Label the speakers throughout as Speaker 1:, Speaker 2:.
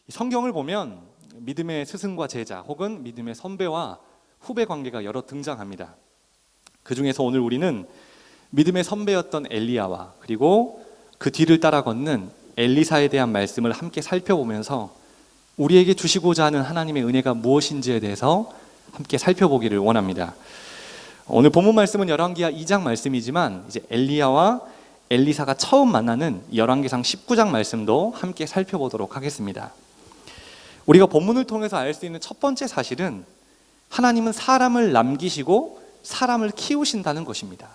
Speaker 1: 성경을 보면 믿음의 스승과 제자 혹은 믿음의 선배와 후배 관계가 여러 등장합니다. 그 중에서 오늘 우리는 믿음의 선배였던 엘리야와 그리고 그 뒤를 따라 걷는 엘리사에 대한 말씀을 함께 살펴보면서 우리에게 주시고자 하는 하나님의 은혜가 무엇인지에 대해서 함께 살펴보기를 원합니다. 오늘 본문 말씀은 열왕기하 2장 말씀이지만 이제 엘리야와 엘리사가 처음 만나는 열왕기상 19장 말씀도 함께 살펴보도록 하겠습니다. 우리가 본문을 통해서 알 수 있는 첫 번째 사실은 하나님은 사람을 남기시고 사람을 키우신다는 것입니다.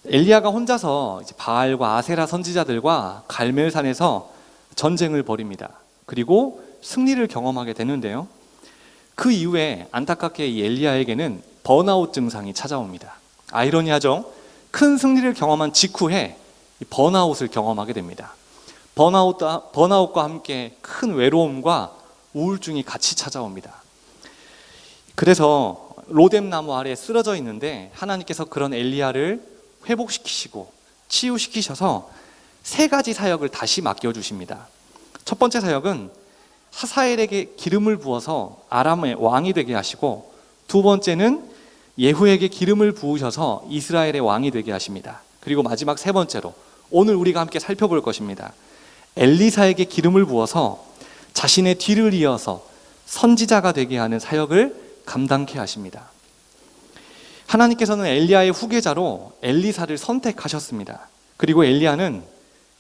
Speaker 1: 엘리야가 혼자서 바알과 아세라 선지자들과 갈멜산에서 전쟁을 벌입니다. 그리고 승리를 경험하게 되는데요. 그 이후에 안타깝게 이 엘리야에게는 번아웃 증상이 찾아옵니다. 아이러니하죠? 큰 승리를 경험한 직후에 번아웃을 경험하게 됩니다. 번아웃과 함께 큰 외로움과 우울증이 같이 찾아옵니다. 그래서 로뎀나무 아래에 쓰러져 있는데 하나님께서 그런 엘리야를 회복시키시고 치유시키셔서 세 가지 사역을 다시 맡겨주십니다. 첫 번째 사역은 하사엘에게 기름을 부어서 아람의 왕이 되게 하시고, 두 번째는 예후에게 기름을 부으셔서 이스라엘의 왕이 되게 하십니다. 그리고 마지막 세 번째로 오늘 우리가 함께 살펴볼 것입니다. 엘리사에게 기름을 부어서 자신의 뒤를 이어서 선지자가 되게 하는 사역을 감당케 하십니다. 하나님께서는 엘리야의 후계자로 엘리사를 선택하셨습니다. 그리고 엘리야는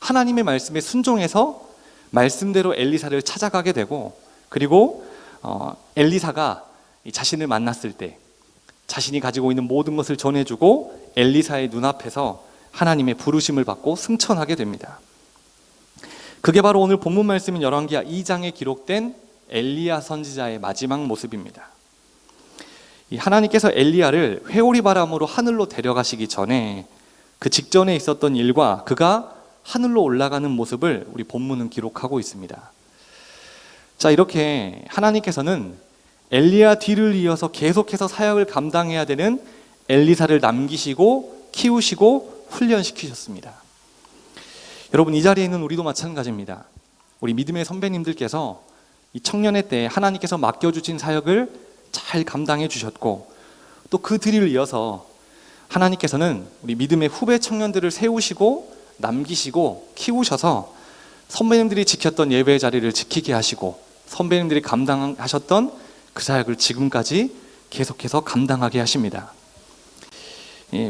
Speaker 1: 하나님의 말씀에 순종해서 말씀대로 엘리사를 찾아가게 되고, 그리고 엘리사가 자신을 만났을 때 자신이 가지고 있는 모든 것을 전해주고 엘리사의 눈앞에서 하나님의 부르심을 받고 승천하게 됩니다. 그게 바로 오늘 본문 말씀인 열왕기하 2장에 기록된 엘리야 선지자의 마지막 모습입니다. 하나님께서 엘리야를 회오리 바람으로 하늘로 데려가시기 전에 그 직전에 있었던 일과 그가 하늘로 올라가는 모습을 우리 본문은 기록하고 있습니다. 자, 이렇게 하나님께서는 엘리야 뒤를 이어서 계속해서 사역을 감당해야 되는 엘리사를 남기시고 키우시고 훈련시키셨습니다. 여러분, 이 자리에 있는 우리도 마찬가지입니다. 우리 믿음의 선배님들께서 이 청년의 때 하나님께서 맡겨주신 사역을 잘 감당해 주셨고, 또 그 뒤를 이어서 하나님께서는 우리 믿음의 후배 청년들을 세우시고 남기시고 키우셔서 선배님들이 지켰던 예배의 자리를 지키게 하시고 선배님들이 감당하셨던 그 사역을 지금까지 계속해서 감당하게 하십니다.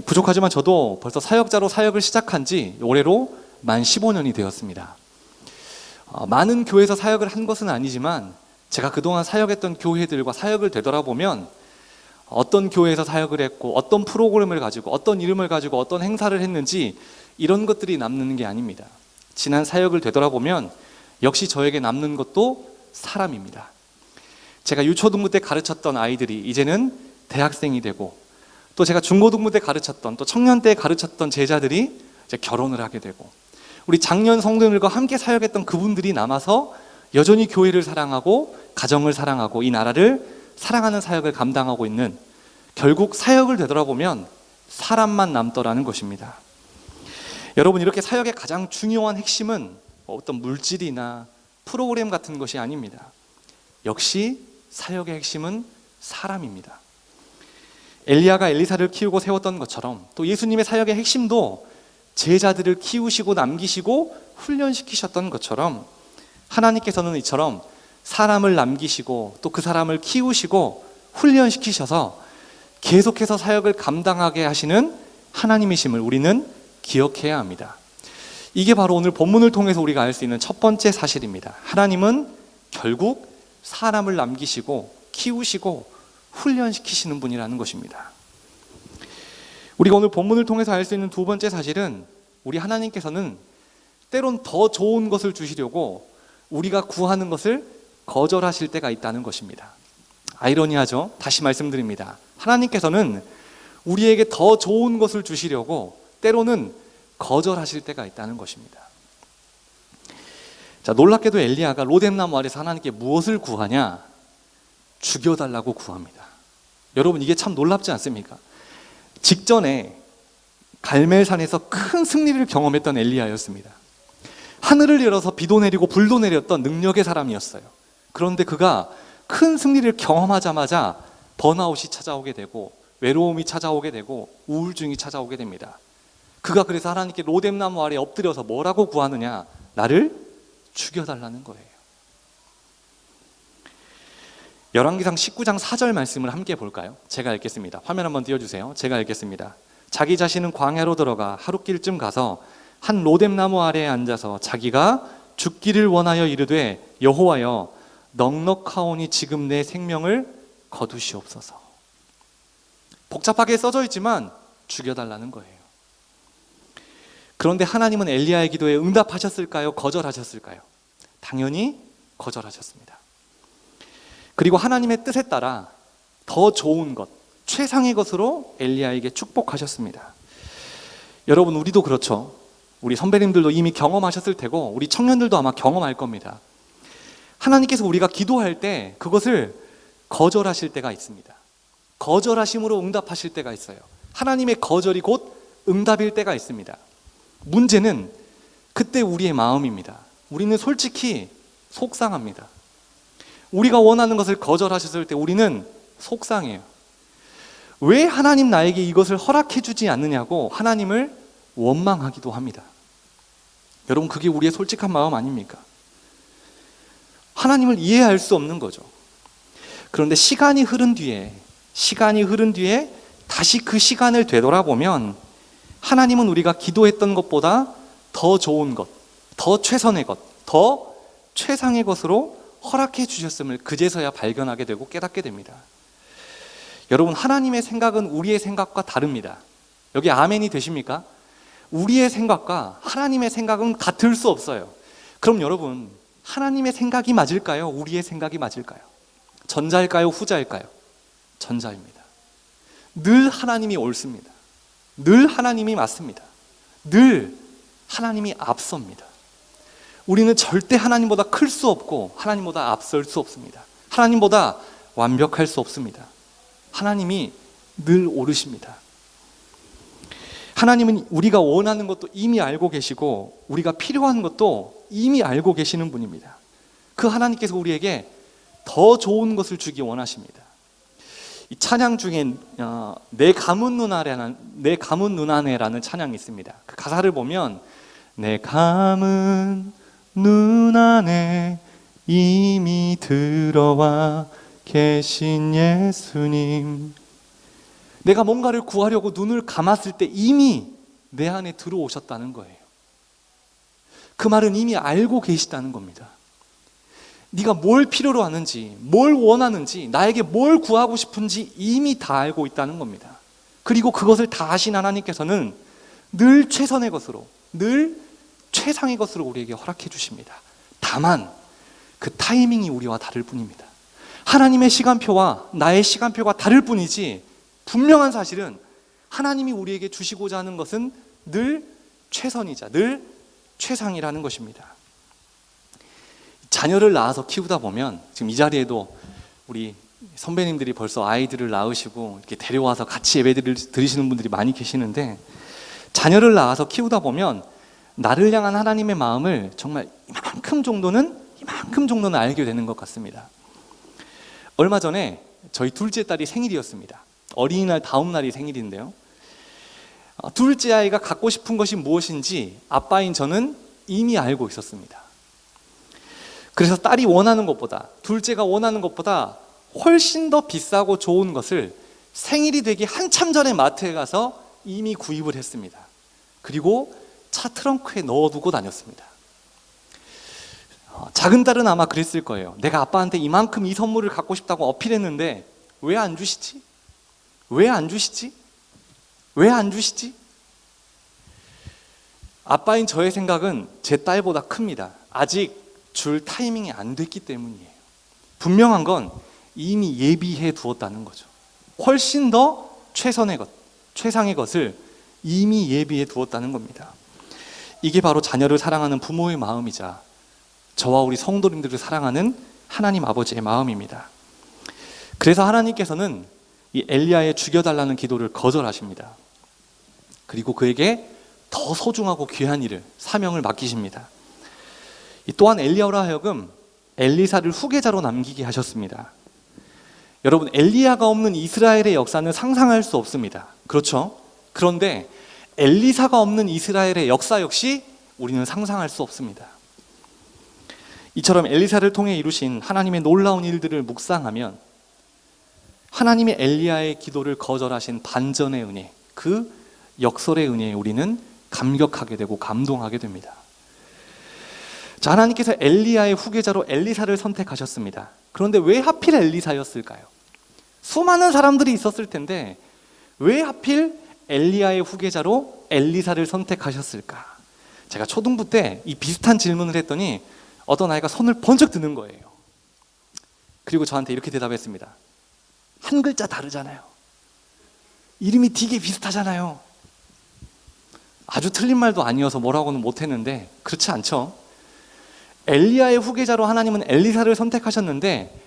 Speaker 1: 부족하지만 저도 벌써 사역자로 사역을 시작한 지 올해로 만 15년이 되었습니다. 많은 교회에서 사역을 한 것은 아니지만 제가 그동안 사역했던 교회들과 사역을 되돌아보면 어떤 교회에서 사역을 했고 어떤 프로그램을 가지고 어떤 이름을 가지고 어떤 행사를 했는지 이런 것들이 남는 게 아닙니다. 지난 사역을 되돌아보면 역시 저에게 남는 것도 사람입니다. 제가 유초등부 때 가르쳤던 아이들이 이제는 대학생이 되고, 또 제가 중고등부 때 가르쳤던, 또 청년 때 가르쳤던 제자들이 이제 결혼을 하게 되고, 우리 작년 성도들과 함께 사역했던 그분들이 남아서 여전히 교회를 사랑하고 가정을 사랑하고 이 나라를 사랑하는 사역을 감당하고 있는, 결국 사역을 되돌아보면 사람만 남더라는 것입니다. 여러분, 이렇게 사역의 가장 중요한 핵심은 어떤 물질이나 프로그램 같은 것이 아닙니다. 역시 사역의 핵심은 사람입니다. 엘리야가 엘리사를 키우고 세웠던 것처럼 또 예수님의 사역의 핵심도 제자들을 키우시고 남기시고 훈련시키셨던 것처럼 하나님께서는 이처럼 사람을 남기시고 또 그 사람을 키우시고 훈련시키셔서 계속해서 사역을 감당하게 하시는 하나님이심을 우리는 기억해야 합니다. 이게 바로 오늘 본문을 통해서 우리가 알 수 있는 첫 번째 사실입니다. 하나님은 결국 사람을 남기시고 키우시고 훈련시키시는 분이라는 것입니다. 우리가 오늘 본문을 통해서 알 수 있는 두 번째 사실은 우리 하나님께서는 때론 더 좋은 것을 주시려고 우리가 구하는 것을 거절하실 때가 있다는 것입니다. 아이러니하죠? 다시 말씀드립니다. 하나님께서는 우리에게 더 좋은 것을 주시려고 때로는 거절하실 때가 있다는 것입니다. 자, 놀랍게도 엘리야가 로뎀나무 아래서 하나님께 무엇을 구하냐? 죽여달라고 구합니다. 여러분, 이게 참 놀랍지 않습니까? 직전에 갈멜산에서 큰 승리를 경험했던 엘리야였습니다. 하늘을 열어서 비도 내리고 불도 내렸던 능력의 사람이었어요. 그런데 그가 큰 승리를 경험하자마자 번아웃이 찾아오게 되고 외로움이 찾아오게 되고 우울증이 찾아오게 됩니다. 그가 그래서 하나님께 로뎀나무 아래 엎드려서 뭐라고 구하느냐? 나를 죽여달라는 거예요. 열왕기상 19장 4절 말씀을 함께 볼까요? 제가 읽겠습니다. 화면 한번 띄워주세요. 제가 읽겠습니다. 자기 자신은 광야로 들어가 하룻길쯤 가서 한 로뎀나무 아래에 앉아서 자기가 죽기를 원하여 이르되 여호와여 넉넉하오니 지금 내 생명을 거두시옵소서. 복잡하게 써져 있지만 죽여달라는 거예요. 그런데 하나님은 엘리야의 기도에 응답하셨을까요? 거절하셨을까요? 당연히 거절하셨습니다. 그리고 하나님의 뜻에 따라 더 좋은 것, 최상의 것으로 엘리야에게 축복하셨습니다. 여러분, 우리도 그렇죠. 우리 선배님들도 이미 경험하셨을 테고 우리 청년들도 아마 경험할 겁니다. 하나님께서 우리가 기도할 때 그것을 거절하실 때가 있습니다. 거절하심으로 응답하실 때가 있어요. 하나님의 거절이 곧 응답일 때가 있습니다. 문제는 그때 우리의 마음입니다. 우리는 솔직히 속상합니다. 우리가 원하는 것을 거절하셨을 때 우리는 속상해요. 왜 하나님 나에게 이것을 허락해 주지 않느냐고 하나님을 원망하기도 합니다. 여러분, 그게 우리의 솔직한 마음 아닙니까? 하나님을 이해할 수 없는 거죠. 그런데 시간이 흐른 뒤에 다시 그 시간을 되돌아보면 하나님은 우리가 기도했던 것보다 더 좋은 것, 더 최선의 것, 더 최상의 것으로 허락해 주셨음을 그제서야 발견하게 되고 깨닫게 됩니다. 여러분, 하나님의 생각은 우리의 생각과 다릅니다. 여기 아멘이 되십니까? 우리의 생각과 하나님의 생각은 같을 수 없어요. 그럼 여러분, 하나님의 생각이 맞을까요? 우리의 생각이 맞을까요? 전자일까요? 후자일까요? 전자입니다. 늘 하나님이 옳습니다. 늘 하나님이 맞습니다. 늘 하나님이 앞섭니다. 우리는 절대 하나님보다 클 수 없고 하나님보다 앞설 수 없습니다. 하나님보다 완벽할 수 없습니다. 하나님이 늘 옳으십니다. 하나님은 우리가 원하는 것도 이미 알고 계시고 우리가 필요한 것도 이미 알고 계시는 분입니다. 그 하나님께서 우리에게 더 좋은 것을 주기 원하십니다. 이 찬양 중에 내 가문 눈 안에라는 찬양이 있습니다. 그 가사를 보면 내 가문 눈 안에 이미 들어와 계신 예수님. 내가 뭔가를 구하려고 눈을 감았을 때 이미 내 안에 들어오셨다는 거예요. 그 말은 이미 알고 계시다는 겁니다. 네가 뭘 필요로 하는지, 뭘 원하는지, 나에게 뭘 구하고 싶은지 이미 다 알고 있다는 겁니다. 그리고 그것을 다 아신 하나님께서는 늘 최선의 것으로, 늘 최상의 것으로 우리에게 허락해 주십니다. 다만 그 타이밍이 우리와 다를 뿐입니다. 하나님의 시간표와 나의 시간표가 다를 뿐이지 분명한 사실은 하나님이 우리에게 주시고자 하는 것은 늘 최선이자 늘 최상이라는 것입니다. 자녀를 낳아서 키우다 보면 지금 이 자리에도 우리 선배님들이 벌써 아이들을 낳으시고 이렇게 데려와서 같이 예배를 드리시는 분들이 많이 계시는데, 자녀를 낳아서 키우다 보면 나를 향한 하나님의 마음을 정말 이만큼 정도는 알게 되는 것 같습니다. 얼마 전에 저희 둘째 딸이 생일이었습니다. 어린이날 다음 날이 생일인데요, 둘째 아이가 갖고 싶은 것이 무엇인지 아빠인 저는 이미 알고 있었습니다. 그래서 딸이 원하는 것보다, 둘째가 원하는 것보다 훨씬 더 비싸고 좋은 것을 생일이 되기 한참 전에 마트에 가서 이미 구입을 했습니다. 그리고 차 트렁크에 넣어두고 다녔습니다. 작은 딸은 아마 그랬을 거예요. 내가 아빠한테 이만큼 이 선물을 갖고 싶다고 어필했는데 왜 안 주시지? 왜 안 주시지? 왜 안 주시지? 아빠인 저의 생각은 제 딸보다 큽니다. 아직 줄 타이밍이 안 됐기 때문이에요. 분명한 건 이미 예비해 두었다는 거죠. 훨씬 더 최선의 것, 최상의 것을 이미 예비해 두었다는 겁니다. 이게 바로 자녀를 사랑하는 부모의 마음이자 저와 우리 성도님들을 사랑하는 하나님 아버지의 마음입니다. 그래서 하나님께서는 이 엘리야의 죽여달라는 기도를 거절하십니다. 그리고 그에게 더 소중하고 귀한 일을, 사명을 맡기십니다. 또한 엘리야로 하여금 엘리사를 후계자로 남기게 하셨습니다. 여러분, 엘리야가 없는 이스라엘의 역사는 상상할 수 없습니다. 그렇죠? 그런데 엘리사가 없는 이스라엘의 역사 역시 우리는 상상할 수 없습니다. 이처럼 엘리사를 통해 이루신 하나님의 놀라운 일들을 묵상하면 하나님이 엘리야의 기도를 거절하신 반전의 은혜, 그 역설의 은혜에 우리는 감격하게 되고 감동하게 됩니다. 자, 하나님께서 엘리야의 후계자로 엘리사를 선택하셨습니다. 그런데 왜 하필 엘리사였을까요? 수많은 사람들이 있었을 텐데 왜 하필 엘리야의 후계자로 엘리사를 선택하셨을까? 제가 초등부 때 이 비슷한 질문을 했더니 어떤 아이가 손을 번쩍 드는 거예요. 그리고 저한테 이렇게 대답했습니다. 한 글자 다르잖아요. 이름이 되게 비슷하잖아요. 아주 틀린 말도 아니어서 뭐라고는 못했는데 그렇지 않죠? 엘리야의 후계자로 하나님은 엘리사를 선택하셨는데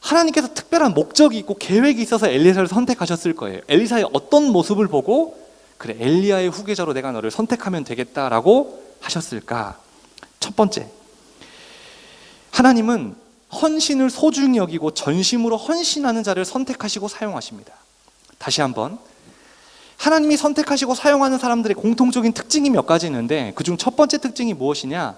Speaker 1: 하나님께서 특별한 목적이 있고 계획이 있어서 엘리사를 선택하셨을 거예요. 엘리사의 어떤 모습을 보고 그래, 엘리야의 후계자로 내가 너를 선택하면 되겠다라고 하셨을까? 첫 번째, 하나님은 헌신을 소중히 여기고 전심으로 헌신하는 자를 선택하시고 사용하십니다. 다시 한번, 하나님이 선택하시고 사용하는 사람들의 공통적인 특징이 몇 가지 있는데 그중 첫 번째 특징이 무엇이냐?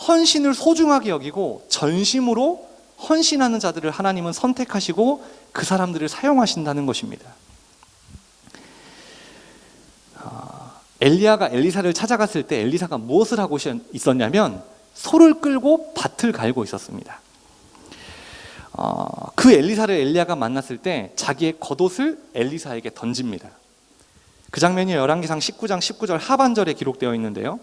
Speaker 1: 헌신을 소중하게 여기고 전심으로 헌신하는 자들을 하나님은 선택하시고 그 사람들을 사용하신다는 것입니다. 엘리야가 엘리사를 찾아갔을 때 엘리사가 무엇을 하고 있었냐면 소를 끌고 밭을 갈고 있었습니다. 그 엘리사를 엘리야가 만났을 때 자기의 겉옷을 엘리사에게 던집니다. 그 장면이 열왕기상 19장 19절 하반절에 기록되어 있는데요.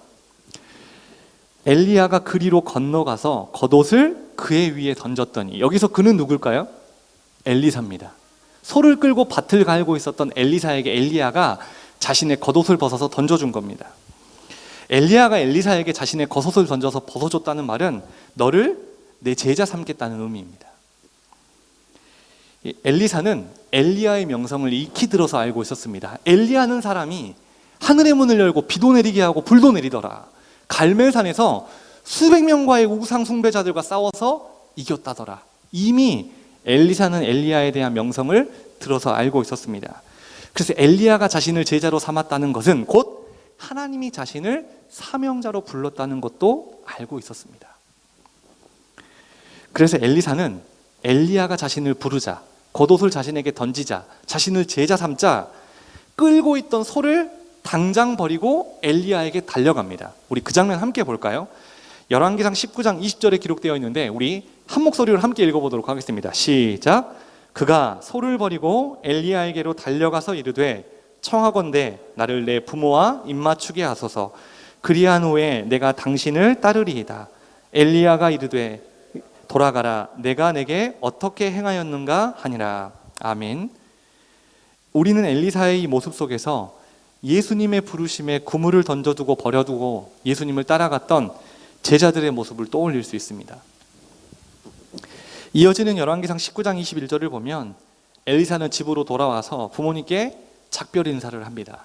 Speaker 1: 엘리야가 그리로 건너가서 겉옷을 그의 위에 던졌더니, 여기서 그는 누굴까요? 엘리사입니다. 소를 끌고 밭을 갈고 있었던 엘리사에게 엘리야가 자신의 겉옷을 벗어서 던져준 겁니다. 엘리야가 엘리사에게 자신의 겉옷을 던져서 벗어줬다는 말은 너를 내 제자 삼겠다는 의미입니다. 엘리사는 엘리야의 명성을 익히 들어서 알고 있었습니다. 엘리야는 사람이 하늘의 문을 열고 비도 내리게 하고 불도 내리더라. 갈멜산에서 수백 명과의 우상 숭배자들과 싸워서 이겼다더라. 이미 엘리사는 엘리야에 대한 명성을 들어서 알고 있었습니다. 그래서 엘리야가 자신을 제자로 삼았다는 것은 곧 하나님이 자신을 사명자로 불렀다는 것도 알고 있었습니다. 그래서 엘리사는 엘리야가 자신을 부르자, 겉옷을 자신에게 던지자, 자신을 제자 삼자, 끌고 있던 소를 당장 버리고 엘리야에게 달려갑니다. 우리 그 장면 함께 볼까요? 열왕기상 19장 20절에 기록되어 있는데 우리 한 목소리로 함께 읽어보도록 하겠습니다. 시작. 그가 소를 버리고 엘리야에게로 달려가서 이르되 청하건대 나를 내 부모와 입맞추게 하소서. 그리한 후에 내가 당신을 따르리이다. 엘리야가 이르되 돌아가라. 내가 내게 어떻게 행하였는가 하니라. 아멘. 우리는 엘리사의 이 모습 속에서 예수님의 부르심에 그물을 던져두고 버려두고 예수님을 따라갔던 제자들의 모습을 떠올릴 수 있습니다. 이어지는 열왕기상 19장 21절을 보면 엘리사는 집으로 돌아와서 부모님께 작별 인사를 합니다.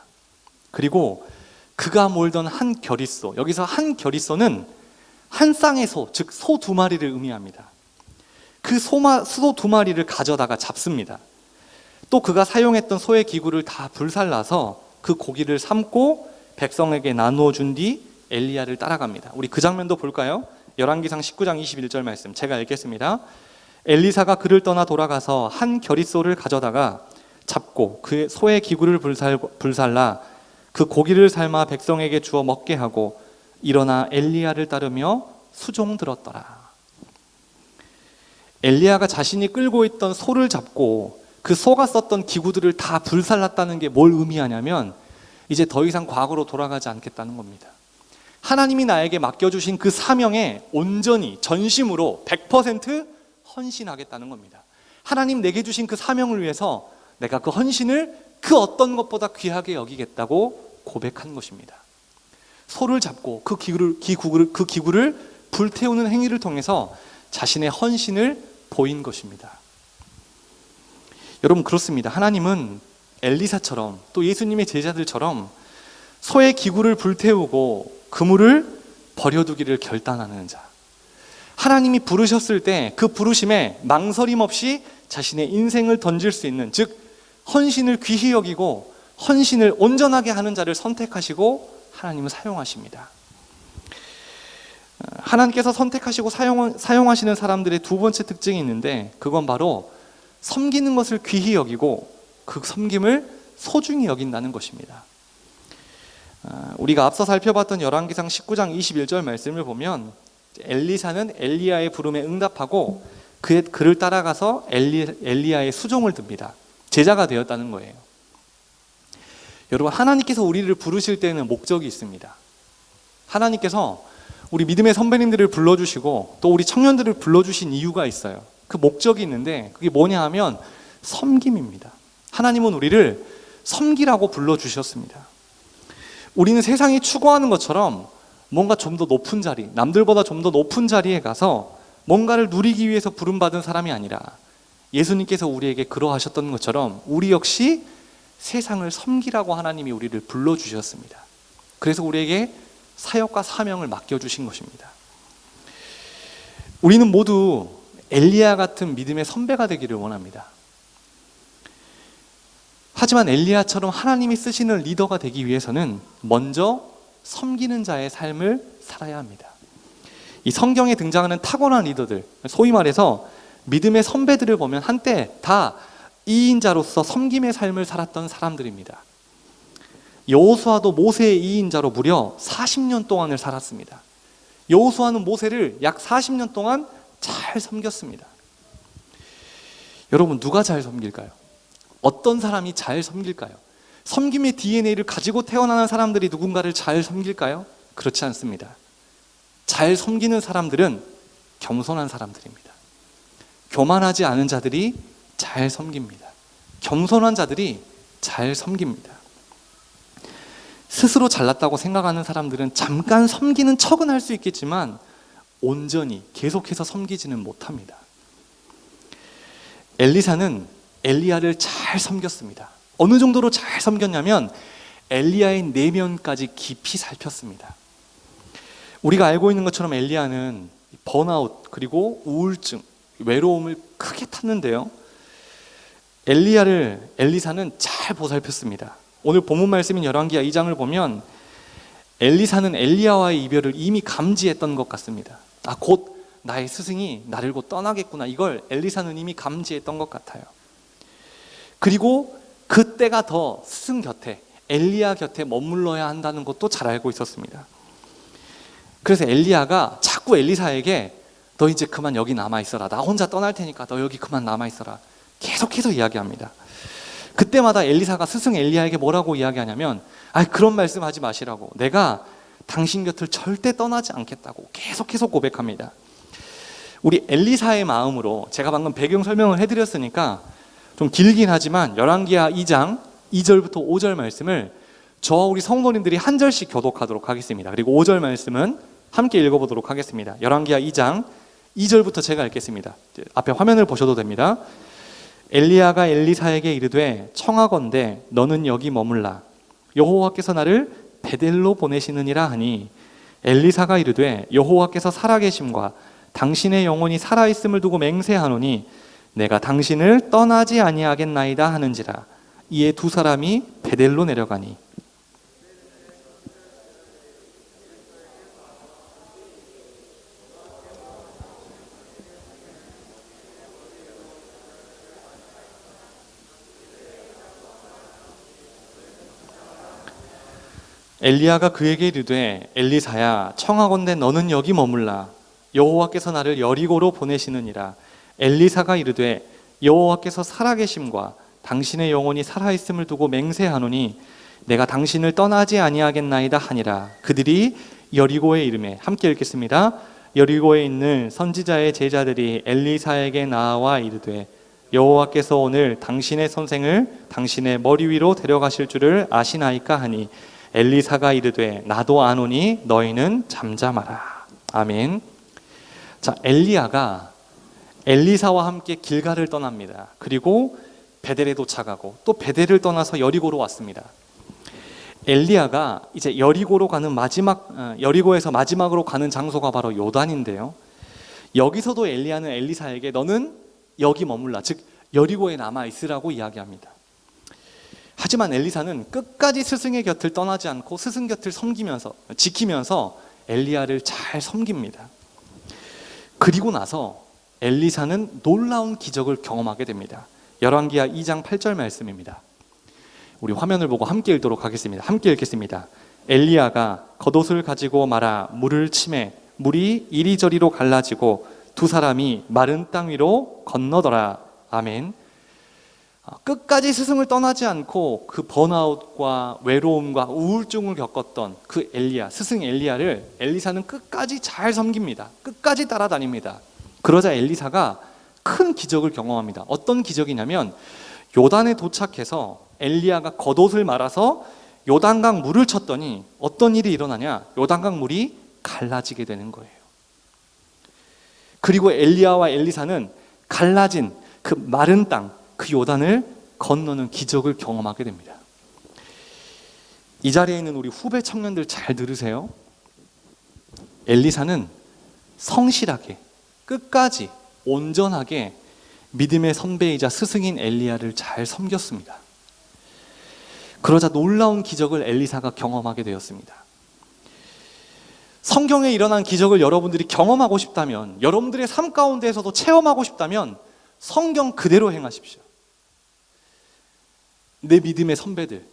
Speaker 1: 그리고 그가 몰던 한 겨릿소, 여기서 한 겨릿소는 한 쌍의 소, 즉 소 두 마리를 의미합니다. 그 소 두 마리를 가져다가 잡습니다. 또 그가 사용했던 소의 기구를 다 불살라서 그 고기를 삶고 백성에게 나누어 준 뒤 엘리야를 따라갑니다. 우리 그 장면도 볼까요? 열왕기상 19장 21절 말씀 제가 읽겠습니다. 엘리사가 그를 떠나 돌아가서 한 겨릿소를 가져다가 잡고 그 소의 기구를 불살라 그 고기를 삶아 백성에게 주어 먹게 하고 일어나 엘리야를 따르며 수종 들었더라. 엘리야가 자신이 끌고 있던 소를 잡고 그 소가 썼던 기구들을 다 불살랐다는 게 뭘 의미하냐면 이제 더 이상 과거로 돌아가지 않겠다는 겁니다. 하나님이 나에게 맡겨주신 그 사명에 온전히 전심으로 100% 헌신하겠다는 겁니다. 하나님 내게 주신 그 사명을 위해서 내가 그 헌신을 그 어떤 것보다 귀하게 여기겠다고 고백한 것입니다. 소를 잡고 그 기구를 불태우는 행위를 통해서 자신의 헌신을 보인 것입니다. 여러분, 그렇습니다. 하나님은 엘리사처럼 또 예수님의 제자들처럼 소의 기구를 불태우고 그물을 버려두기를 결단하는 자. 하나님이 부르셨을 때 그 부르심에 망설임 없이 자신의 인생을 던질 수 있는, 즉 헌신을 귀히 여기고 헌신을 온전하게 하는 자를 선택하시고 하나님은 사용하십니다. 하나님께서 선택하시고 사용하시는 사람들의 두 번째 특징이 있는데, 그건 바로 섬기는 것을 귀히 여기고 그 섬김을 소중히 여긴다는 것입니다. 우리가 앞서 살펴봤던 열왕기상 19장 21절 말씀을 보면 엘리사는 엘리야의 부름에 응답하고 그를 따라가서 엘리야의 수종을 듭니다. 제자가 되었다는 거예요. 여러분, 하나님께서 우리를 부르실 때는 목적이 있습니다. 하나님께서 우리 믿음의 선배님들을 불러주시고 또 우리 청년들을 불러주신 이유가 있어요. 그 목적이 있는데 그게 뭐냐 하면 섬김입니다. 하나님은 우리를 섬기라고 불러주셨습니다. 우리는 세상이 추구하는 것처럼 뭔가 좀 더 높은 자리, 남들보다 좀 더 높은 자리에 가서 뭔가를 누리기 위해서 부름받은 사람이 아니라 예수님께서 우리에게 그러하셨던 것처럼 우리 역시 세상을 섬기라고 하나님이 우리를 불러주셨습니다. 그래서 우리에게 사역과 사명을 맡겨주신 것입니다. 우리는 모두 엘리야 같은 믿음의 선배가 되기를 원합니다. 하지만 엘리야처럼 하나님이 쓰시는 리더가 되기 위해서는 먼저 섬기는 자의 삶을 살아야 합니다. 이 성경에 등장하는 타고난 리더들, 소위 말해서 믿음의 선배들을 보면 한때 다 이인자로서 섬김의 삶을 살았던 사람들입니다. 여호수아도 모세의 이인자로 무려 40년 동안을 살았습니다. 여호수아는 모세를 약 40년 동안 잘 섬겼습니다. 여러분, 누가 잘 섬길까요? 어떤 사람이 잘 섬길까요? 섬김의 DNA를 가지고 태어나는 사람들이 누군가를 잘 섬길까요? 그렇지 않습니다. 잘 섬기는 사람들은 겸손한 사람들입니다. 교만하지 않은 자들이 잘 섬깁니다. 겸손한 자들이 잘 섬깁니다. 스스로 잘났다고 생각하는 사람들은 잠깐 섬기는 척은 할 수 있겠지만 온전히 계속해서 섬기지는 못합니다. 엘리사는 엘리야를 잘 섬겼습니다. 어느 정도로 잘 섬겼냐면 엘리야의 내면까지 깊이 살폈습니다. 우리가 알고 있는 것처럼 엘리야는 번아웃 그리고 우울증, 외로움을 크게 탔는데요, 엘리사는 잘 보살폈습니다. 오늘 본문 말씀인 열왕기하 2장을 보면 엘리사는 엘리야와의 이별을 이미 감지했던 것 같습니다. 곧 나의 스승이 나를 곧 떠나겠구나, 이걸 엘리사는 이미 감지했던 것 같아요. 그리고 그때가 더 스승 곁에, 엘리야 곁에 머물러야 한다는 것도 잘 알고 있었습니다. 그래서 엘리야가 자꾸 엘리사에게 너 이제 그만 여기 남아있어라, 나 혼자 떠날 테니까 너 여기 그만 남아있어라, 계속해서 이야기합니다. 그때마다 엘리사가 스승 엘리야에게 뭐라고 이야기하냐면 그런 말씀 하지 마시라고, 내가 당신 곁을 절대 떠나지 않겠다고 계속해서 고백합니다. 우리 엘리사의 마음으로 제가 방금 배경 설명을 해드렸으니까 좀 길긴 하지만 열왕기하 2장 2절부터 5절 말씀을 저와 우리 성도님들이 한 절씩 교독하도록 하겠습니다. 그리고 5절 말씀은 함께 읽어보도록 하겠습니다. 열왕기하 2장 2절부터 제가 읽겠습니다. 앞에 화면을 보셔도 됩니다. 엘리야가 엘리사에게 이르되 청하건대 너는 여기 머물라, 여호와께서 나를 베델로 보내시느니라 하니, 엘리사가 이르되 여호와께서 살아계심과 당신의 영혼이 살아있음을 두고 맹세하노니 내가 당신을 떠나지 아니하겠나이다 하는지라. 이에 두 사람이 베델로 내려가니 엘리야가 그에게 이르되 엘리사야 청하건대 너는 여기 머물라, 여호와께서 나를 여리고로 보내시느니라. 엘리사가 이르되 여호와께서 살아계심과 당신의 영혼이 살아있음을 두고 맹세하노니 내가 당신을 떠나지 아니하겠나이다 하니라. 그들이 여리고에 이르매, 함께 읽겠습니다. 여리고에 있는 선지자의 제자들이 엘리사에게 나와 이르되 여호와께서 오늘 당신의 선생을 당신의 머리 위로 데려가실 줄을 아시나이까 하니, 엘리사가 이르되 나도 아노니 너희는 잠잠하라. 아멘. 자, 엘리야가 엘리사와 함께 길갈을 떠납니다. 그리고 베델에 도착하고 또 베델을 떠나서 여리고로 왔습니다. 엘리야가 이제 여리고로 가는 여리고에서 마지막으로 가는 장소가 바로 요단인데요. 여기서도 엘리야는 엘리사에게 너는 여기 머물라, 즉 여리고에 남아 있으라고 이야기합니다. 하지만 엘리사는 끝까지 스승의 곁을 떠나지 않고 스승 곁을 지키면서 엘리야를 잘 섬깁니다. 그리고 나서 엘리사는 놀라운 기적을 경험하게 됩니다. 열왕기하 2장 8절 말씀입니다. 우리 화면을 보고 함께 읽도록 하겠습니다. 함께 읽겠습니다. 엘리야가 겉옷을 가지고 말아 물을 치매 물이 이리저리로 갈라지고 두 사람이 마른 땅 위로 건너더라. 아멘. 끝까지 스승을 떠나지 않고 그 번아웃과 외로움과 우울증을 겪었던 그 엘리야, 스승 엘리야를 엘리사는 끝까지 잘 섬깁니다. 끝까지 따라다닙니다. 그러자 엘리사가 큰 기적을 경험합니다. 어떤 기적이냐면 요단에 도착해서 엘리야가 겉옷을 말아서 요단강 물을 쳤더니 어떤 일이 일어나냐? 요단강 물이 갈라지게 되는 거예요. 그리고 엘리야와 엘리사는 갈라진 그 마른 땅, 그 요단을 건너는 기적을 경험하게 됩니다. 이 자리에 있는 우리 후배 청년들 잘 들으세요. 엘리사는 성실하게 끝까지 온전하게 믿음의 선배이자 스승인 엘리야를 잘 섬겼습니다. 그러자 놀라운 기적을 엘리사가 경험하게 되었습니다. 성경에 일어난 기적을 여러분들이 경험하고 싶다면, 여러분들의 삶 가운데에서도 체험하고 싶다면 성경 그대로 행하십시오. 내 믿음의 선배들,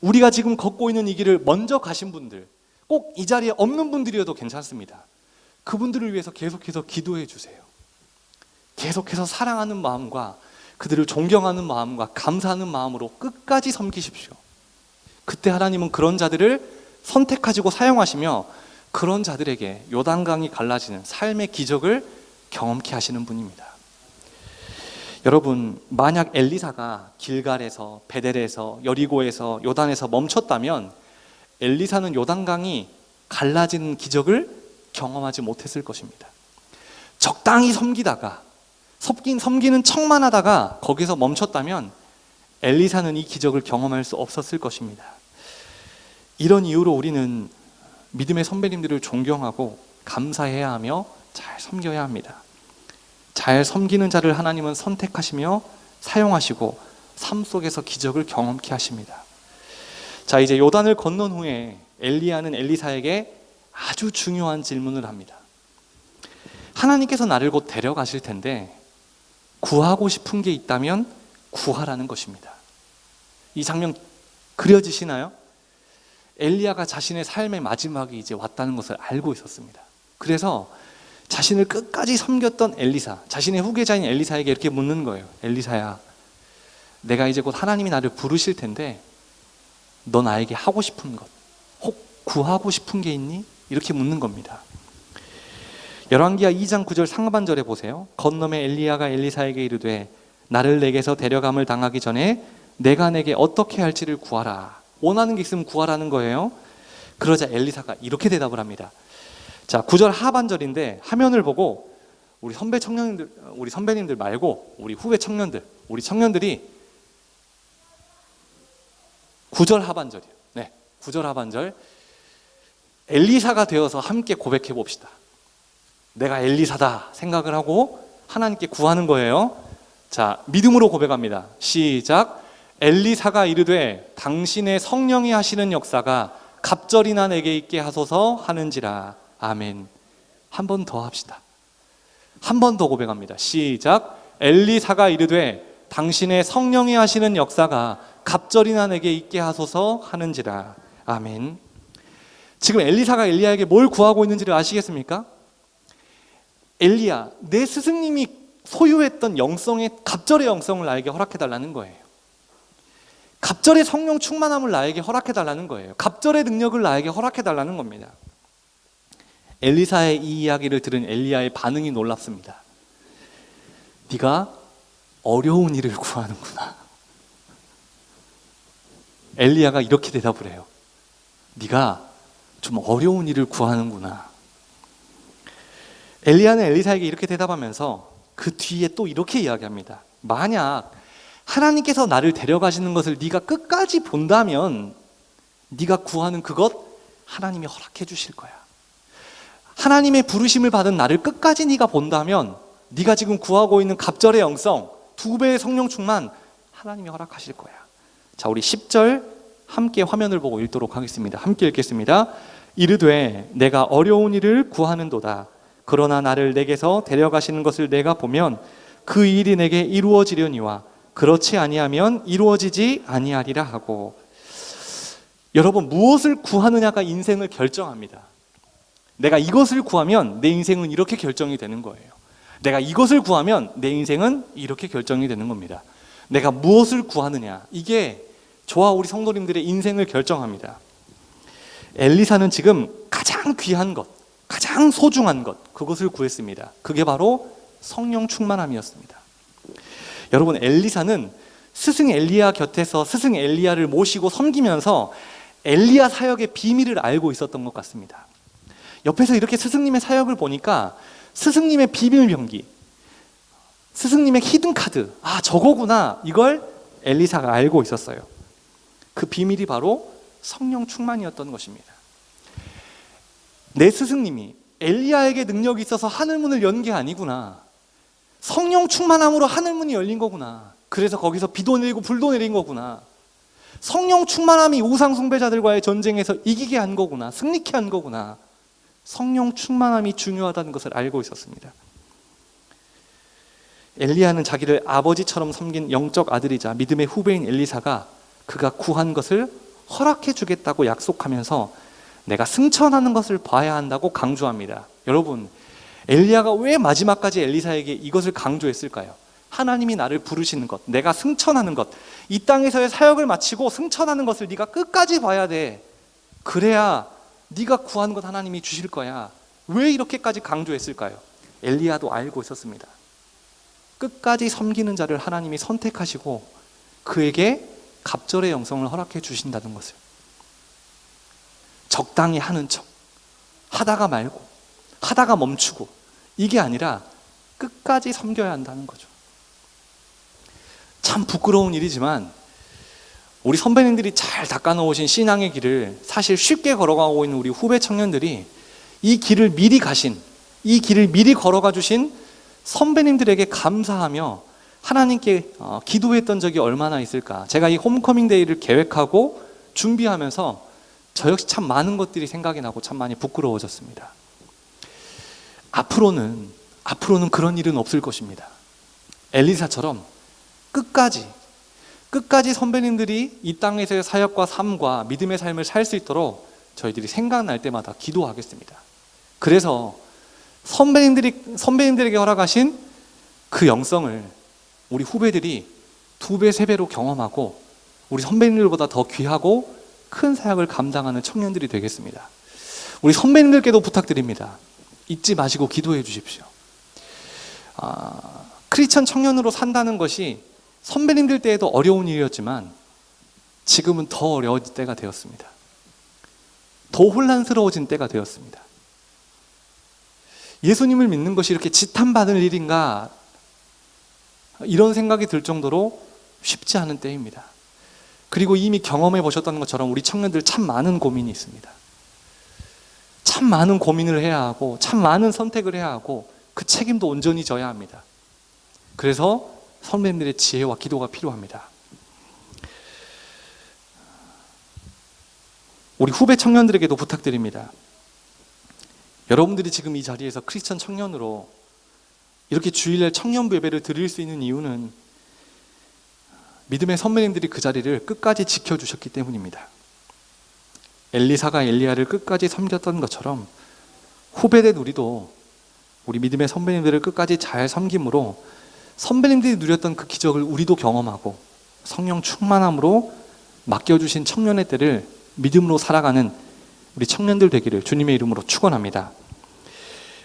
Speaker 1: 우리가 지금 걷고 있는 이 길을 먼저 가신 분들, 꼭 이 자리에 없는 분들이어도 괜찮습니다. 그분들을 위해서 계속해서 기도해 주세요. 계속해서 사랑하는 마음과 그들을 존경하는 마음과 감사하는 마음으로 끝까지 섬기십시오. 그때 하나님은 그런 자들을 선택하시고 사용하시며 그런 자들에게 요단강이 갈라지는 삶의 기적을 경험케 하시는 분입니다. 여러분, 만약 엘리사가 길갈에서, 베델에서, 여리고에서, 요단에서 멈췄다면 엘리사는 요단강이 갈라지는 기적을 경험하지 못했을 것입니다. 적당히 섬기다가 섬기는 척만 하다가 거기서 멈췄다면 엘리사는 이 기적을 경험할 수 없었을 것입니다. 이런 이유로 우리는 믿음의 선배님들을 존경하고 감사해야 하며 잘 섬겨야 합니다. 잘 섬기는 자를 하나님은 선택하시며 사용하시고 삶 속에서 기적을 경험케 하십니다. 자, 이제 요단을 건넌 후에 엘리야는 엘리사에게 아주 중요한 질문을 합니다. 하나님께서 나를 곧 데려가실 텐데 구하고 싶은 게 있다면 구하라는 것입니다. 이 장면 그려지시나요? 엘리야가 자신의 삶의 마지막이 이제 왔다는 것을 알고 있었습니다. 그래서 자신을 끝까지 섬겼던 엘리사, 자신의 후계자인 엘리사에게 이렇게 묻는 거예요. 엘리사야, 내가 이제 곧 하나님이 나를 부르실 텐데 너 나에게 하고 싶은 것, 혹 구하고 싶은 게 있니? 이렇게 묻는 겁니다. 열왕기하 2장 9절 상반절에 보세요. 건너매 엘리야가 엘리사에게 이르되 나를 내게서 데려감을 당하기 전에 내가 내게 어떻게 할지를 구하라. 원하는 게 있으면 구하라는 거예요. 그러자 엘리사가 이렇게 대답을 합니다. 자, 9절 하반절인데 화면을 보고 우리 선배님들 말고 우리 후배 청년들, 우리 청년들이 9절 하반절이에요. 네, 9절 하반절. 엘리사가 되어서 함께 고백해 봅시다. 내가 엘리사다 생각을 하고 하나님께 구하는 거예요. 자, 믿음으로 고백합니다. 시작. 엘리사가 이르되 당신의 성령이 하시는 역사가 갑절이나 내게 있게 하소서 하는지라. 아멘. 한 번 더 합시다. 한 번 더 고백합니다. 시작. 엘리사가 이르되 당신의 성령이 하시는 역사가 갑절이나 내게 있게 하소서 하는지라. 아멘. 지금 엘리사가 엘리야에게 뭘 구하고 있는지를 아시겠습니까? 엘리야, 내 스승님이 소유했던 영성의 갑절의 영성을 나에게 허락해달라는 거예요. 갑절의 성령 충만함을 나에게 허락해달라는 거예요. 갑절의 능력을 나에게 허락해달라는 겁니다. 엘리사의 이 이야기를 들은 엘리야의 반응이 놀랍습니다. 네가 어려운 일을 구하는구나. 엘리야가 이렇게 대답을 해요. 네가 좀 어려운 일을 구하는구나. 엘리야는 엘리사에게 이렇게 대답하면서 그 뒤에 또 이렇게 이야기합니다. 만약 하나님께서 나를 데려가시는 것을 네가 끝까지 본다면 네가 구하는 그것 하나님이 허락해 주실 거야. 하나님의 부르심을 받은 나를 끝까지 네가 본다면 네가 지금 구하고 있는 갑절의 영성, 2배의 성령 충만 하나님이 허락하실 거야. 자, 우리 10절 함께 화면을 보고 읽도록 하겠습니다. 함께 읽겠습니다. 이르되 내가 어려운 일을 구하는도다. 그러나 나를 내게서 데려가시는 것을 내가 보면 그 일이 내게 이루어지려니와 그렇지 아니하면 이루어지지 아니하리라 하고. 여러분, 무엇을 구하느냐가 인생을 결정합니다. 내가 이것을 구하면 내 인생은 이렇게 결정이 되는 거예요. 내가 이것을 구하면 내 인생은 이렇게 결정이 되는 겁니다. 내가 무엇을 구하느냐, 이게 저와 우리 성도님들의 인생을 결정합니다. 엘리사는 지금 가장 귀한 것, 가장 소중한 것, 그것을 구했습니다. 그게 바로 성령 충만함이었습니다. 여러분, 엘리사는 스승 엘리야 곁에서 스승 엘리야를 모시고 섬기면서 엘리야 사역의 비밀을 알고 있었던 것 같습니다. 옆에서 이렇게 스승님의 사역을 보니까 스승님의 비밀 병기, 스승님의 히든카드, 저거구나, 이걸 엘리사가 알고 있었어요. 그 비밀이 바로 성령 충만이었던 것입니다. 내 스승님이 엘리야에게 능력이 있어서 하늘문을 연 게 아니구나, 성령 충만함으로 하늘문이 열린 거구나, 그래서 거기서 비도 내리고 불도 내린 거구나, 성령 충만함이 우상 숭배자들과의 전쟁에서 이기게 한 거구나, 승리케 한 거구나, 성령 충만함이 중요하다는 것을 알고 있었습니다. 엘리야는 자기를 아버지처럼 섬긴 영적 아들이자 믿음의 후배인 엘리사가 그가 구한 것을 허락해 주겠다고 약속하면서 내가 승천하는 것을 봐야 한다고 강조합니다. 여러분, 엘리야가 왜 마지막까지 엘리사에게 이것을 강조했을까요? 하나님이 나를 부르시는 것, 내가 승천하는 것, 이 땅에서의 사역을 마치고 승천하는 것을 네가 끝까지 봐야 돼. 그래야 네가 구한 것 하나님이 주실 거야. 왜 이렇게까지 강조했을까요? 엘리야도 알고 있었습니다. 끝까지 섬기는 자를 하나님이 선택하시고 그에게 갑절의 영성을 허락해 주신다는 것을. 적당히 하는 척, 하다가 말고, 하다가 멈추고, 이게 아니라 끝까지 섬겨야 한다는 거죠. 참 부끄러운 일이지만 우리 선배님들이 잘 닦아놓으신 신앙의 길을 사실 쉽게 걸어가고 있는 우리 후배 청년들이 이 길을 미리 가신, 이 길을 미리 걸어가 주신 선배님들에게 감사하며 하나님께 기도했던 적이 얼마나 있을까. 제가 이 홈커밍 데이를 계획하고 준비하면서 저 역시 참 많은 것들이 생각이 나고 참 많이 부끄러워졌습니다. 앞으로는 그런 일은 없을 것입니다. 엘리사처럼 끝까지 선배님들이 이 땅에서의 사역과 삶과 믿음의 삶을 살 수 있도록 저희들이 생각날 때마다 기도하겠습니다. 그래서 선배님들에게 허락하신 그 영성을 우리 후배들이 2배, 3배로 경험하고 우리 선배님들보다 더 귀하고 큰 사역을 감당하는 청년들이 되겠습니다. 우리 선배님들께도 부탁드립니다. 잊지 마시고 기도해 주십시오. 크리스천 청년으로 산다는 것이 선배님들 때에도 어려운 일이었지만 지금은 더 어려워질 때가 되었습니다. 더 혼란스러워진 때가 되었습니다. 예수님을 믿는 것이 이렇게 지탄받을 일인가, 이런 생각이 들 정도로 쉽지 않은 때입니다. 그리고 이미 경험해 보셨던 것처럼 우리 청년들 참 많은 고민이 있습니다. 참 많은 고민을 해야 하고 참 많은 선택을 해야 하고 그 책임도 온전히 져야 합니다. 그래서 선배님들의 지혜와 기도가 필요합니다. 우리 후배 청년들에게도 부탁드립니다. 여러분들이 지금 이 자리에서 크리스천 청년으로 이렇게 주일날 청년부 예배를 드릴 수 있는 이유는 믿음의 선배님들이 그 자리를 끝까지 지켜주셨기 때문입니다. 엘리사가 엘리야를 끝까지 섬겼던 것처럼 후배된 우리도 우리 믿음의 선배님들을 끝까지 잘 섬김으로 선배님들이 누렸던 그 기적을 우리도 경험하고 성령 충만함으로 맡겨주신 청년의 때를 믿음으로 살아가는 우리 청년들 되기를 주님의 이름으로 축원합니다.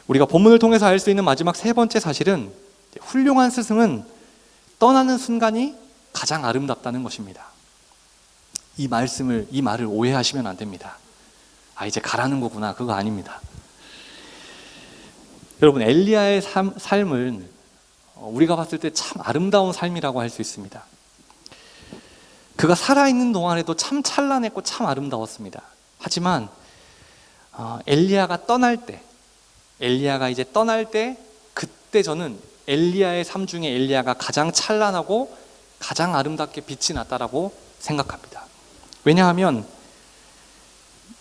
Speaker 1: 우리가 본문을 통해서 알 수 있는 마지막 3번째 사실은 훌륭한 스승은 떠나는 순간이 가장 아름답다는 것입니다. 이 말을 오해하시면 안 됩니다. 이제 가라는 거구나, 그거 아닙니다. 여러분, 엘리야의 삶은 우리가 봤을 때 참 아름다운 삶이라고 할 수 있습니다. 그가 살아있는 동안에도 참 찬란했고 참 아름다웠습니다. 하지만 엘리야가 이제 떠날 때, 그때 저는 엘리야의 삶 중에 엘리야가 가장 찬란하고 가장 아름답게 빛이 났다라고 생각합니다. 왜냐하면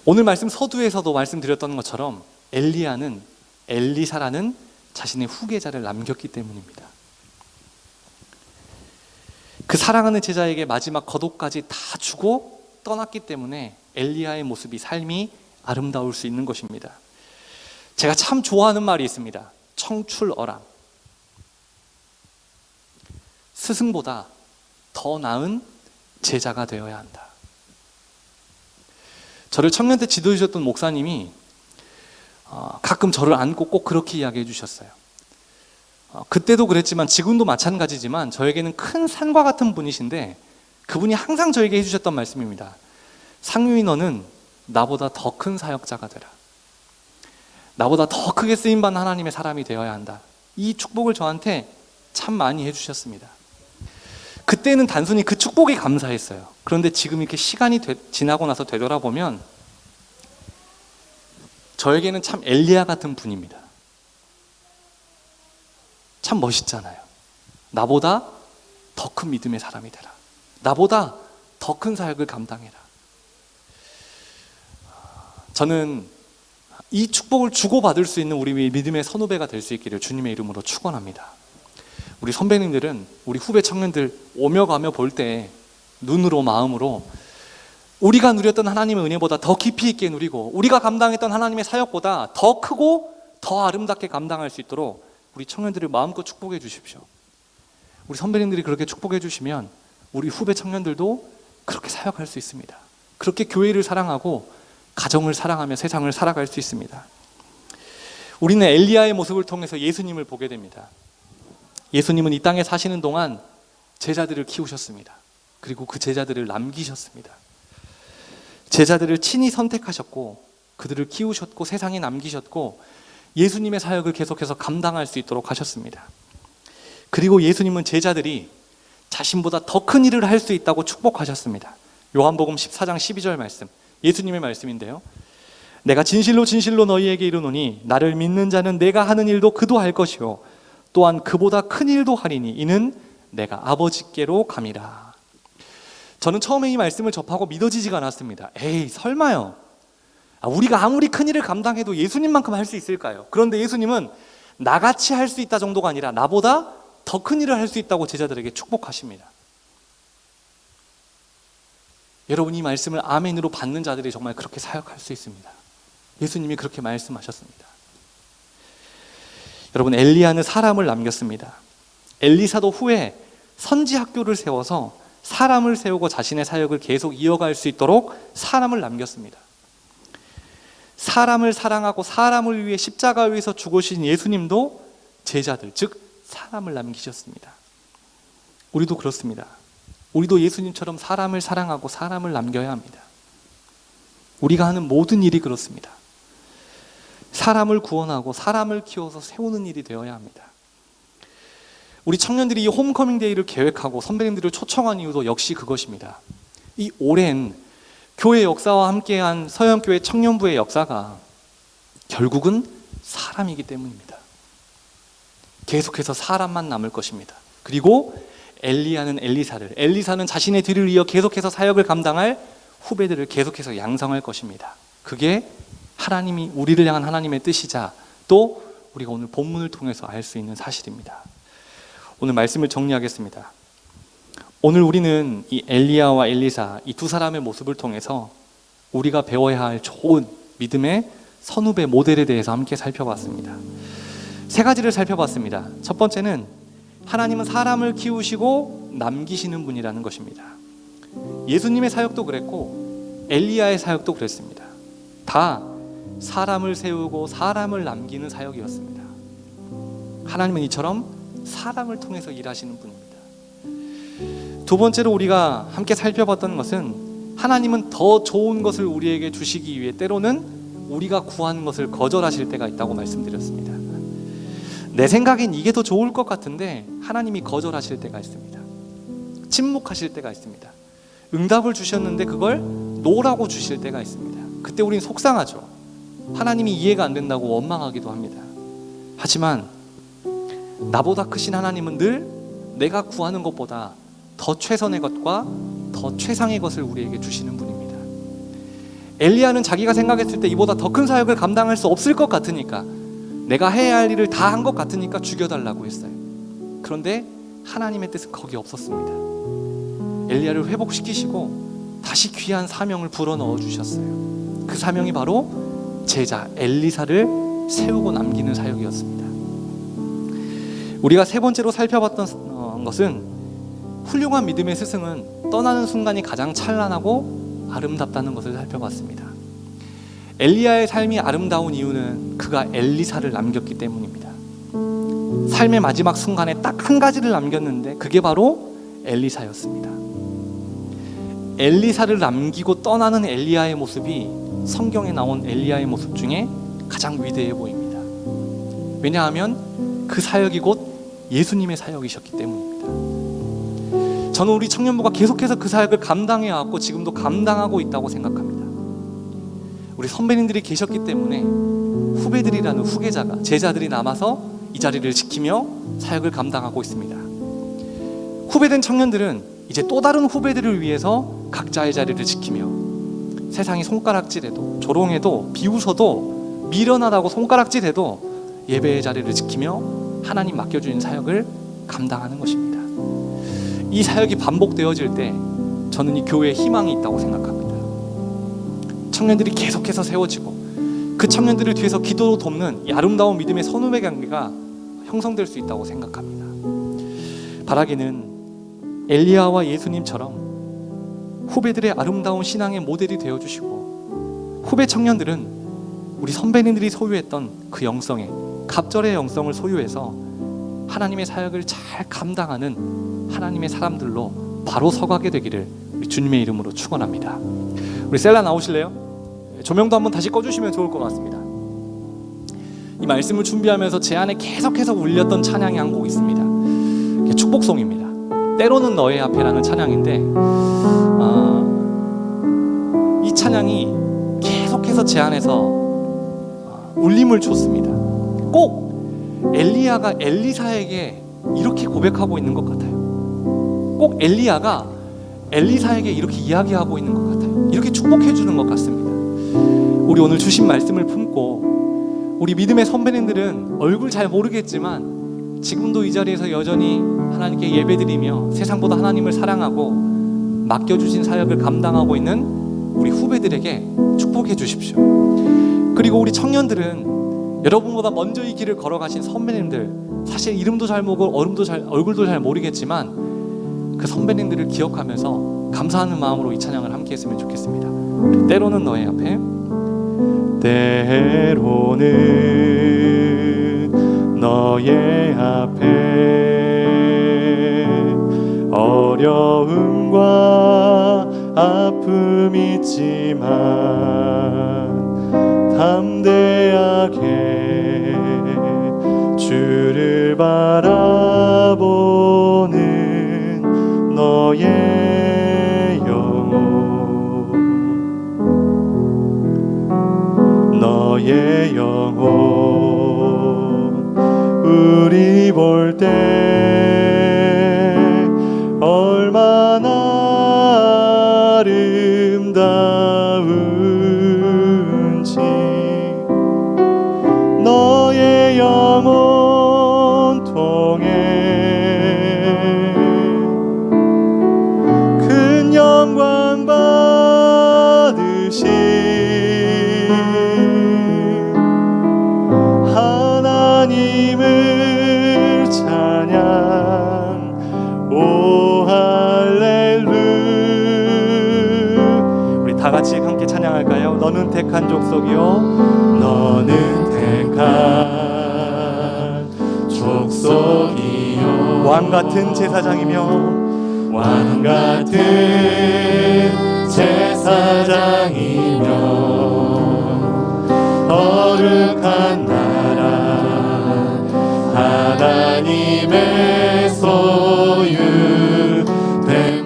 Speaker 1: 오늘 말씀 서두에서도 말씀드렸던 것처럼 엘리야는 엘리사라는 자신의 후계자를 남겼기 때문입니다. 그 사랑하는 제자에게 마지막 겉옷까지 다 주고 떠났기 때문에 엘리야의 모습이, 삶이 아름다울 수 있는 것입니다. 제가 참 좋아하는 말이 있습니다. 청출어람. 스승보다 더 나은 제자가 되어야 한다. 저를 청년 때 지도해 주셨던 목사님이 가끔 저를 안고 꼭 그렇게 이야기해 주셨어요. 그때도 그랬지만 지금도 마찬가지지만 저에게는 큰 산과 같은 분이신데, 그분이 항상 저에게 해주셨던 말씀입니다. 상유이, 너는 나보다 더 큰 사역자가 되라. 나보다 더 크게 쓰임받는 하나님의 사람이 되어야 한다. 이 축복을 저한테 참 많이 해주셨습니다. 그때는 단순히 그 축복이 감사했어요. 그런데 지금 이렇게 시간이 지나고 나서 되돌아보면 저에게는 참 엘리야 같은 분입니다. 참 멋있잖아요. 나보다 더 큰 믿음의 사람이 되라. 나보다 더 큰 사역을 감당해라. 저는 이 축복을 주고받을 수 있는 우리 믿음의 선후배가 될 수 있기를 주님의 이름으로 축원합니다. 우리 선배님들은 우리 후배 청년들 오며 가며 볼 때 눈으로, 마음으로 우리가 누렸던 하나님의 은혜보다 더 깊이 있게 누리고 우리가 감당했던 하나님의 사역보다 더 크고 더 아름답게 감당할 수 있도록 우리 청년들을 마음껏 축복해 주십시오. 우리 선배님들이 그렇게 축복해 주시면 우리 후배 청년들도 그렇게 사역할 수 있습니다. 그렇게 교회를 사랑하고 가정을 사랑하며 세상을 살아갈 수 있습니다. 우리는 엘리야의 모습을 통해서 예수님을 보게 됩니다. 예수님은 이 땅에 사시는 동안 제자들을 키우셨습니다. 그리고 그 제자들을 남기셨습니다. 제자들을 친히 선택하셨고 그들을 키우셨고 세상에 남기셨고 예수님의 사역을 계속해서 감당할 수 있도록 하셨습니다. 그리고 예수님은 제자들이 자신보다 더 큰 일을 할 수 있다고 축복하셨습니다. 요한복음 14장 12절 말씀, 예수님의 말씀인데요. 내가 진실로 진실로 너희에게 이르노니 나를 믿는 자는 내가 하는 일도 그도 할 것이요 또한 그보다 큰 일도 하리니 이는 내가 아버지께로 감이라. 저는 처음에 이 말씀을 접하고 믿어지지가 않았습니다. 에이, 설마요. 우리가 아무리 큰 일을 감당해도 예수님만큼 할 수 있을까요? 그런데 예수님은 나같이 할 수 있다 정도가 아니라 나보다 더 큰 일을 할 수 있다고 제자들에게 축복하십니다. 여러분, 이 말씀을 아멘으로 받는 자들이 정말 그렇게 사역할 수 있습니다. 예수님이 그렇게 말씀하셨습니다. 여러분, 엘리야는 사람을 남겼습니다. 엘리사도 후에 선지 학교를 세워서 사람을 세우고 자신의 사역을 계속 이어갈 수 있도록 사람을 남겼습니다. 사람을 사랑하고 사람을 위해 십자가 위에서 죽으신 예수님도 제자들, 즉 사람을 남기셨습니다. 우리도 그렇습니다. 우리도 예수님처럼 사람을 사랑하고 사람을 남겨야 합니다. 우리가 하는 모든 일이 그렇습니다. 사람을 구원하고 사람을 키워서 세우는 일이 되어야 합니다. 우리 청년들이 이 홈커밍 데이를 계획하고 선배님들을 초청한 이유도 역시 그것입니다. 이 오랜 교회 역사와 함께한 서영교회 청년부의 역사가 결국은 사람이기 때문입니다. 계속해서 사람만 남을 것입니다. 그리고 엘리야는 엘리사는 자신의 뒤를 이어 계속해서 사역을 감당할 후배들을 계속해서 양성할 것입니다. 그게 하나님이 우리를 향한 하나님의 뜻이자 또 우리가 오늘 본문을 통해서 알 수 있는 사실입니다. 오늘 말씀을 정리하겠습니다. 오늘 우리는 이 엘리야와 엘리사, 이 두 사람의 모습을 통해서 우리가 배워야 할 좋은 믿음의 선후배 모델에 대해서 함께 살펴봤습니다. 세 가지를 살펴봤습니다. 첫 번째는 하나님은 사람을 키우시고 남기시는 분이라는 것입니다. 예수님의 사역도 그랬고 엘리야의 사역도 그랬습니다. 다 사람을 세우고 사람을 남기는 사역이었습니다. 하나님은 이처럼 사람을 통해서 일하시는 분입니다. 두 번째로 우리가 함께 살펴봤던 것은 하나님은 더 좋은 것을 우리에게 주시기 위해 때로는 우리가 구하는 것을 거절하실 때가 있다고 말씀드렸습니다. 내 생각엔 이게 더 좋을 것 같은데 하나님이 거절하실 때가 있습니다. 침묵하실 때가 있습니다. 응답을 주셨는데 그걸 노라고 주실 때가 있습니다. 그때 우린 속상하죠. 하나님이 이해가 안 된다고 원망하기도 합니다. 하지만 나보다 크신 하나님은 늘 내가 구하는 것보다 더 최선의 것과 더 최상의 것을 우리에게 주시는 분입니다. 엘리야는 자기가 생각했을 때 이보다 더 큰 사역을 감당할 수 없을 것 같으니까, 내가 해야 할 일을 다 한 것 같으니까 죽여달라고 했어요. 그런데 하나님의 뜻은 거기 없었습니다. 엘리야를 회복시키시고 다시 귀한 사명을 불어넣어 주셨어요. 그 사명이 바로 제자 엘리사를 세우고 남기는 사역이었습니다. 우리가 세 번째로 살펴봤던 것은 훌륭한 믿음의 스승은 떠나는 순간이 가장 찬란하고 아름답다는 것을 살펴봤습니다. 엘리야의 삶이 아름다운 이유는 그가 엘리사를 남겼기 때문입니다. 삶의 마지막 순간에 딱 한 가지를 남겼는데 그게 바로 엘리사였습니다. 엘리사를 남기고 떠나는 엘리야의 모습이 성경에 나온 엘리야의 모습 중에 가장 위대해 보입니다. 왜냐하면 그 사역이 곧 예수님의 사역이셨기 때문입니다. 저는 우리 청년부가 계속해서 그 사역을 감당해 왔고 지금도 감당하고 있다고 생각합니다. 우리 선배님들이 계셨기 때문에 후배들이라는 후계자가, 제자들이 남아서 이 자리를 지키며 사역을 감당하고 있습니다. 후배된 청년들은 이제 또 다른 후배들을 위해서 각자의 자리를 지키며 세상이 손가락질해도 조롱해도 비웃어도 미련하다고 손가락질해도 예배의 자리를 지키며 하나님 맡겨주신 사역을 감당하는 것입니다. 이 사역이 반복되어질 때 저는 이 교회에 희망이 있다고 생각합니다. 청년들이 계속해서 세워지고 그 청년들을 뒤에서 기도로 돕는 이 아름다운 믿음의 선후배 관계가 형성될 수 있다고 생각합니다. 바라기는 엘리야와 예수님처럼 후배들의 아름다운 신앙의 모델이 되어주시고, 후배 청년들은 우리 선배님들이 소유했던 그 영성의, 갑절의 영성을 소유해서 하나님의 사역을 잘 감당하는 하나님의 사람들로 바로 서가게 되기를 우리 주님의 이름으로 축원합니다. 우리 셀라 나오실래요? 조명도 한번 다시 꺼주시면 좋을 것 같습니다. 이 말씀을 준비하면서 제 안에 계속해서 울렸던 찬양이 한 곡 있습니다. 축복송입니다. 때로는 너의 앞에라는 찬양인데, 이 찬양이 계속해서 제 안에서 울림을 줬습니다. 꼭 엘리야가 엘리사에게 이렇게 고백하고 있는 것 같아요. 꼭 엘리야가 엘리사에게 이렇게 이야기하고 있는 것 같아요. 이렇게 축복해 주는 것 같습니다. 우리 오늘 주신 말씀을 품고, 우리 믿음의 선배님들은 얼굴 잘 모르겠지만 지금도 이 자리에서 여전히 하나님께 예배드리며 세상보다 하나님을 사랑하고 맡겨주신 사역을 감당하고 있는 우리 후배들에게 축복해 주십시오. 그리고 우리 청년들은 여러분보다 먼저 이 길을 걸어가신 선배님들, 사실 이름도 잘 모르고 얼굴도 잘 모르겠지만 그 선배님들을 기억하면서 감사하는 마음으로 이 찬양을 함께 했으면 좋겠습니다. 우리 때로는 너의 앞에, 때로는 너의 앞에 어려움과 아픔 있지만 담대하게 주를 바라보는 너의 영혼, 너의 영혼 우리 볼 때 얼마나 아름다운지, 너의 영혼 통해 큰 영광 받으신 하나님을 찬양. 오 할렐루야. 우리 다 같이 함께 찬양할까요? 너는 택한 족속이요, 너는 택한 족속이요, 왕 같은 제사장이며, 왕 같은 제사장이며, 거룩한 나라 하나님의 소유된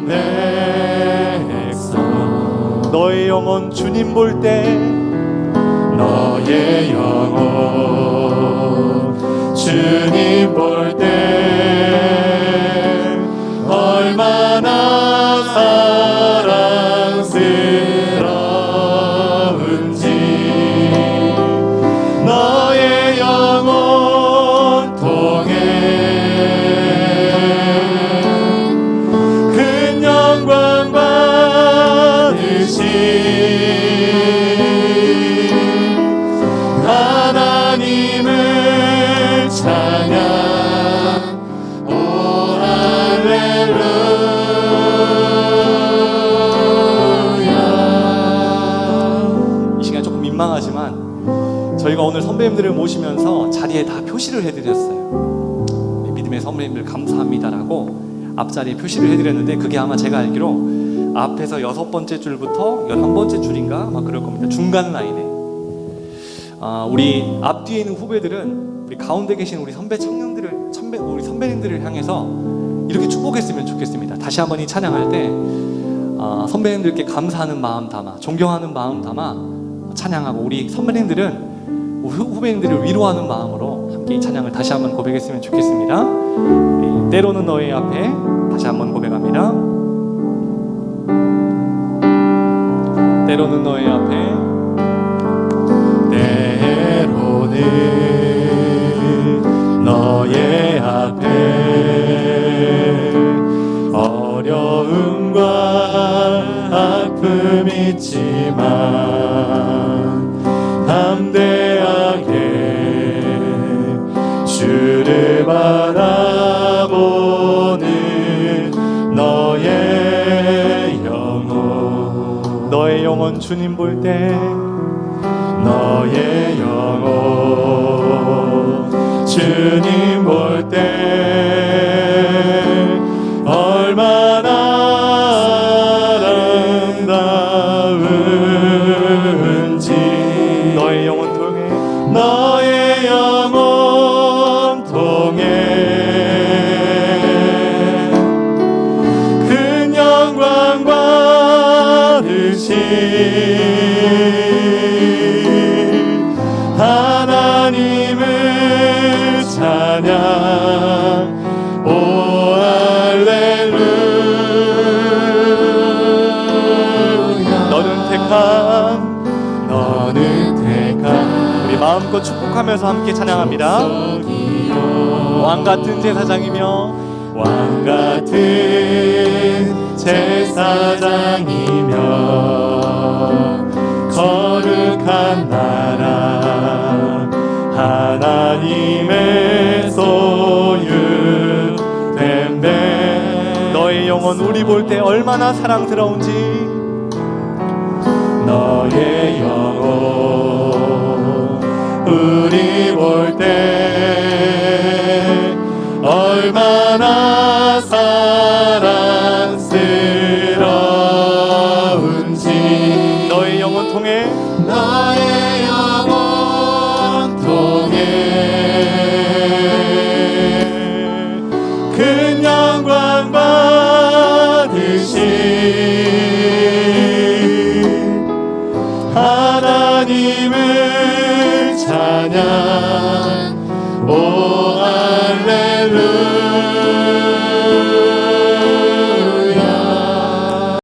Speaker 1: 내 너의 영혼 주님 볼 때
Speaker 2: 너의 영혼 주님 볼 때 얼마나 사랑스러운지 너의 영혼 통해 큰 영광 받으시 하나님을 찬양 오 할렐루야.
Speaker 1: 이 시간 조금 민망하지만 저희가 오늘 선배님들을 모시면서 자리에 다 표시를 해드렸어요. 믿음의 선배님들 감사합니다라고 앞자리에 표시를 해드렸는데 그게 아마 제가 알기로 앞에서 6번째 줄부터 11번째 줄인가 막 그럴 겁니다. 중간 라인에 우리 앞뒤에 있는 후배들은 우리 가운데 계신 우리 우리 선배님들을 향해서 이렇게 축복했으면 좋겠습니다. 다시 한번 이 찬양할 때 선배님들께 감사하는 마음 담아, 존경하는 마음 담아 찬양하고 우리 선배님들은 우리 후배님들을 위로하는 마음으로 함께 이 찬양을 다시 한번 고백했으면 좋겠습니다. 우리 때로는 너의 앞에 다시 한번 고백합니다. 때로는 너의 앞에
Speaker 2: 때로는 너의 앞에 어려움과 아픔 있지만 담대하게 주를 바라보는 너의 영혼
Speaker 1: 주님 볼 때
Speaker 2: 너의 영혼 주님 볼 때 얼마나 아름다운지
Speaker 1: 너의 영혼 통해
Speaker 2: 너의 영혼 통해 큰 영광 받으시 하나님을 찬양 오 할렐루야 너는 택한
Speaker 1: 우리 마음껏 축복하면서 함께 찬양합니다. 왕같은 제사장이며
Speaker 2: 왕같은 제사장이며 거룩한 나라 하나님의 소유된 배
Speaker 1: 너의 영혼 우리 볼 때 얼마나 사랑스러운지
Speaker 2: 너의 영혼 우리 볼 때 얼마나 사랑스러운지
Speaker 1: 너의 영혼 통해
Speaker 2: 나의 영혼 통해 큰 영광 받으시 하나님을 찬양